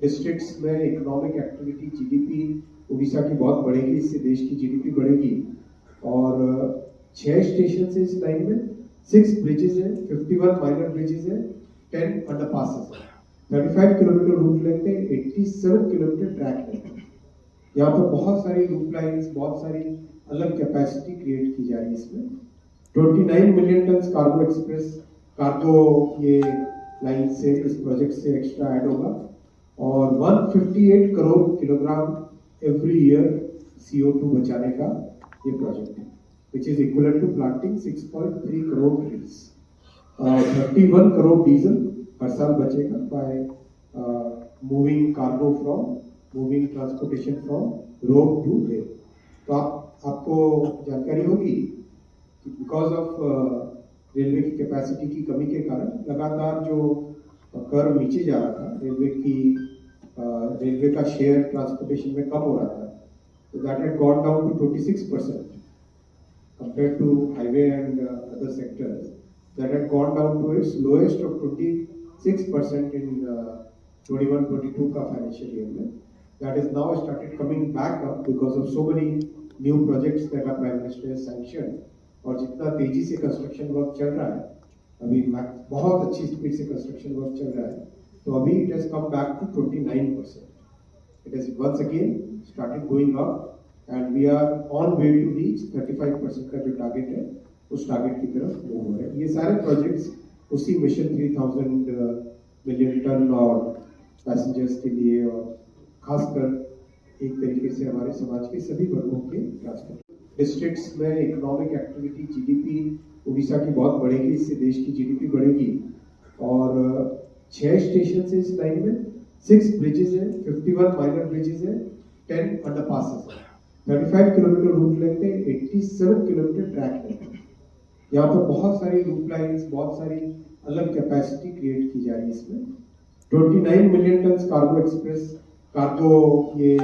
Districts में economic activity GDP Orissa की बहुत बढ़ेगी, इससे देश की जीडीपी बढ़ेगी। और 6 स्टेशन है इस लाइन में, 6 ब्रिजेज है, 51 माइनर ब्रिजेज है, 10 अंडरपासेस है, 35 किलोमीटर रूट लेंथ है, 87 किलोमीटर ट्रैक लेंथ है। यहाँ पर बहुत सारी लूप लाइन्स, बहुत सारी अलग कैपेसिटी क्रिएट की जा रही है इसमें। 29 million ton cargo express cargo ये लाइन से इस प्रोजेक्ट से एक्स्ट्रा ऐड होगा और 158 crore kilogram every year CO2 बचाने का ये प्रोजेक्ट है, which is equal to planting 6.3 crore trees. 31 crore diesel हर साल बचेगा by moving cargo from moving transportation from road to rail. तो आपको जानकारी होगी कि बिकॉज ऑफ रेलवे की कैपेसिटी की कमी के कारण लगातार जो कर्व नीचे जा रहा था, रेलवे का शेयर ट्रांसपोर्टेशन में कम हो रहा था, तो that had gone down to 26% compared to highway and other sectors. That had gone down to its lowest of 26% in 21-22 का financial year में. That is now started coming back up because of so many new projects that our Prime Minister has sanctioned. और जितना तेजी से construction work चल रहा है, अभी बहुत अच्छी स्पीड से कंस्ट्रक्शन वर्क चल रहा है, तो अभी it has come back to 29%. It has once again started going up and we are on way to reach 35% का जो टारगेट है, उस टारगेट की तरफ मूव हो रहे हैं। ये सारे प्रोजेक्ट्स उसी मिशन 3000 मिलियन टन और पैसेंजर्स के लिए, और खासकर एक तरीके से हमारे समाज के सभी वर्गों के ट्रांसपोर्ट डिस्ट्रिक्ट्स में इकोनॉमिक एक्टिविटी जीडीपी उड़ीसा की बहुत बढ़ेगी, इससे देश की जीडीपी बढ़ेगी। और 6 स्टेशन है इस लाइन में, 6 ब्रिजेज है, 51 माइनर ब्रिजेज है, 10 अंडरपासेस है, 35 किलोमीटर रूट लेंथ है, 87 किलोमीटर ट्रैक लेंथ है। यहाँ पर बहुत सारी लूप लाइन्स, बहुत सारी अलग कैपेसिटी क्रिएट की जा रही है इसमें। 29 million ton cargo express cargo ये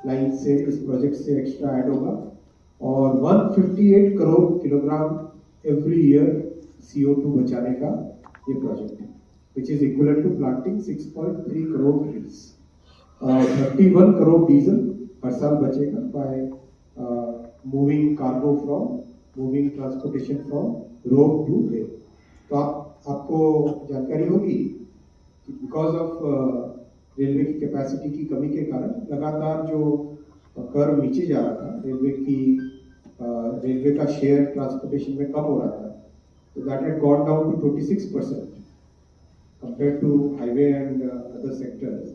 लाइन से इस प्रोजेक्ट से एक्स्ट्रा ऐड होगा और 158 crore kilogram every year CO2 बचाने का ये प्रोजेक्ट है, which is equal to planting 6.3 crore trees. 31 crore diesel हर साल बचेगा by moving cargo from moving transportation from road to rail. तो आपको जानकारी होगी कि बिकॉज ऑफ रेलवे की कैपेसिटी की कमी के कारण लगातार जो कर्व नीचे जा रहा था, रेलवे का शेयर ट्रांसपोर्टेशन में कम हो रहा था, तो that had gone down to 26% compared to highway and other sectors.